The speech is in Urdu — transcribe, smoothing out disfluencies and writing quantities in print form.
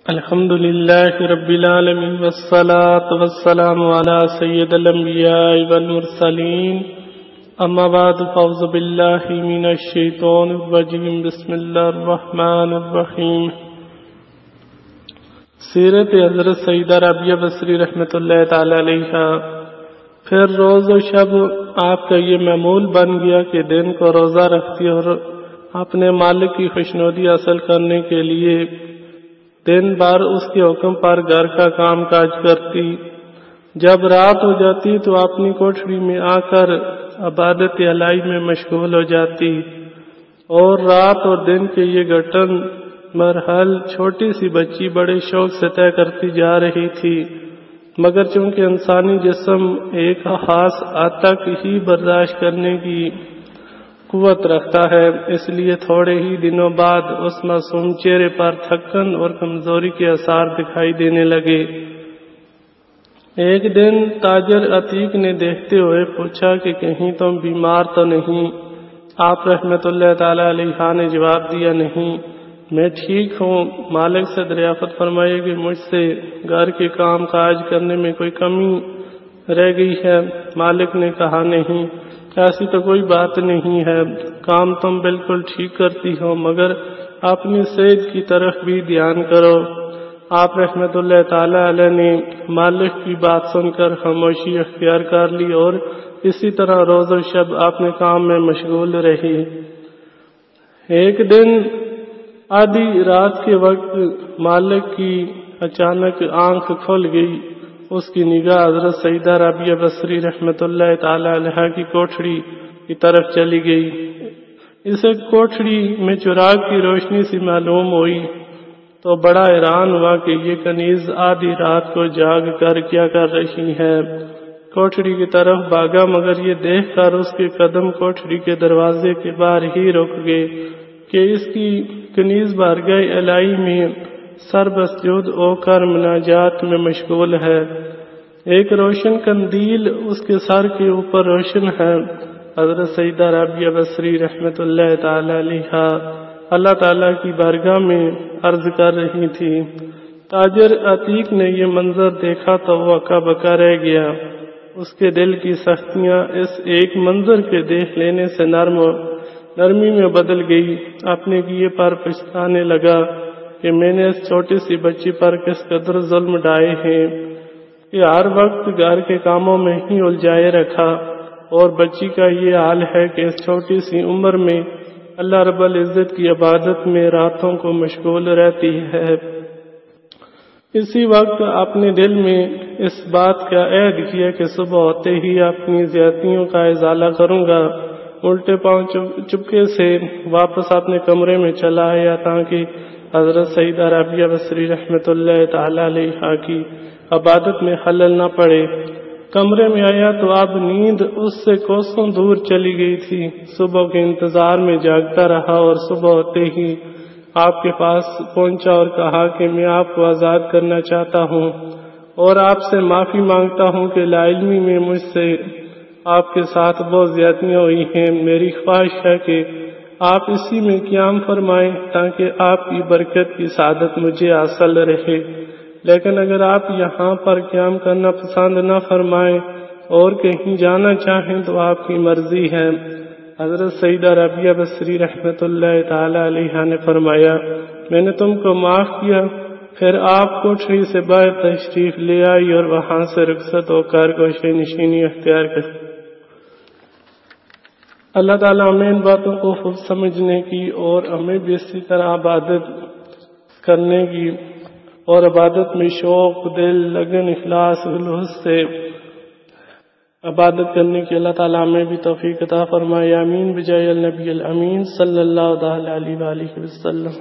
الحمد لله رب العالمين والصلاة والسلام على سيد الأنبياء والمرسلين أما بعد فأعوذ بالله من الشيطان الرجيم بسم الله الرحمن الرحيم سیرت حضرت سیدہ رابعہ بصری رحمۃ اللہ تعالی علیہ۔ پھر روز و شب آپ کا یہ معمول بن گیا کہ دن کو روزہ رکھتی اور اپنے مالک کی خوشنودی حاصل کرنے کے لیے دن بھر اس کے حکم پر گھر کا کام کاج کرتی۔ جب رات ہو جاتی تو اپنی کوٹھری میں آ کر عبادت الہی میں مشغول ہو جاتی اور رات اور دن کے یہ گھٹن مرحل چھوٹی سی بچی بڑے شوق سے طے کرتی جا رہی تھی، مگر چونکہ انسانی جسم ایک خاص حد تک ہی برداشت کرنے کی قوت رکھتا ہے، اس لیے تھوڑے ہی دنوں بعد اس معصوم چہرے پر تھکن اور کمزوری کے آثار دکھائی دینے لگے۔ ایک دن تاجر عتیق نے دیکھتے ہوئے پوچھا کہ کہیں تم بیمار تو نہیں؟ آپ رحمت اللہ تعالی علیہ نے جواب دیا، نہیں، میں ٹھیک ہوں۔ مالک سے دریافت فرمائے کہ مجھ سے گھر کے کام کاج کرنے میں کوئی کمی رہ گئی ہے؟ مالک نے کہا، نہیں، ایسی تو کوئی بات نہیں ہے، کام تم بالکل ٹھیک کرتی ہو، مگر اپنی صحت کی طرف بھی دھیان کرو۔ آپ رحمت اللہ تعالی علیہ نے مالک کی بات سن کر خاموشی اختیار کر لی اور اسی طرح روز و شب اپنے کام میں مشغول رہی۔ ایک دن آدھی رات کے وقت مالک کی اچانک آنکھ کھل گئی۔ اس کی نگاہ حضرت سیدہ رابعہ بصری رحمت اللہ تعالی علیہ کی کوٹھری کی طرف چلی گئی۔ اسے کوٹھری میں چراغ کی روشنی سی معلوم ہوئی تو بڑا حیران ہوا کہ یہ کنیز آدھی رات کو جاگ کر کیا کر رہی ہے۔ کوٹھری کی طرف بھاگا، مگر یہ دیکھ کر اس کے قدم کوٹھری کے دروازے کے باہر ہی رک گئے کہ اس کی کنیز بارگاہ الہی میں سر بسجود ہو کر مناجات میں مشغول ہے۔ ایک روشن قندیل اس کے سر کے اوپر روشن ہے۔ حضرت سیدہ رابعہ بصری رحمت اللہ تعالی علیہ اللہ تعالیٰ کی بارگاہ میں عرض کر رہی تھی۔ تاجر عتیق نے یہ منظر دیکھا تو وہ اکا بکا رہ گیا۔ اس کے دل کی سختیاں اس ایک منظر کے دیکھ لینے سے نرمی میں بدل گئی۔ اپنے کیے پر پچھتانے لگا کہ میں نے اس چھوٹی سی بچی پر کس قدر ظلم ڈھائے ہیں کہ ہر وقت گھر کے کاموں میں ہی الجھائے رکھا، اور بچی کا یہ حال ہے کہ اس چھوٹی سی عمر میں اللہ رب العزت کی عبادت میں راتوں کو مشغول رہتی ہے۔ اسی وقت اپنے دل میں اس بات کا عہد کیا کہ صبح ہوتے ہی اپنی زیادتیوں کا ازالہ کروں گا۔ الٹے پاؤں چپکے سے واپس اپنے کمرے میں چلا آیا تاکہ حضرت سیدہ رابعہ بصری رحمت اللہ تعالی علیہ کی عبادت میں خلل نہ پڑے۔ کمرے میں آیا تو اب نیند اس سے کوسوں دور چلی گئی تھی۔ صبح کے انتظار میں جاگتا رہا اور صبح ہوتے ہی آپ کے پاس پہنچا اور کہا کہ میں آپ کو آزاد کرنا چاہتا ہوں اور آپ سے معافی مانگتا ہوں کہ لا علمی میں مجھ سے آپ کے ساتھ بہت زیادتیاں ہوئی ہیں۔ میری خواہش ہے کہ آپ اسی میں قیام فرمائیں تاکہ آپ کی برکت کی سعادت مجھے حاصل رہے، لیکن اگر آپ یہاں پر قیام کرنا پسند نہ فرمائیں اور کہیں جانا چاہیں تو آپ کی مرضی ہے۔ حضرت سیدہ رابعہ بصری رحمت اللہ تعالی علیہ نے فرمایا، میں نے تم کو معاف کیا۔ پھر آپ کوٹھری سے باہر تشریف لے آئی اور وہاں سے رخصت ہو کر گوشے نشینی اختیار کر۔ اللہ تعالیٰ ہمیں ان باتوں کو خوب سمجھنے کی اور ہمیں بھی اسی طرح عبادت کرنے کی اور عبادت میں شوق، دل، لگن، اخلاص، خلوص سے عبادت کرنے کی اللہ تعالیٰ ہمیں بھی توفیق عطا فرمائے۔ آمین بجائے النبی الامین صلی اللہ علیہ وآلہ وسلم۔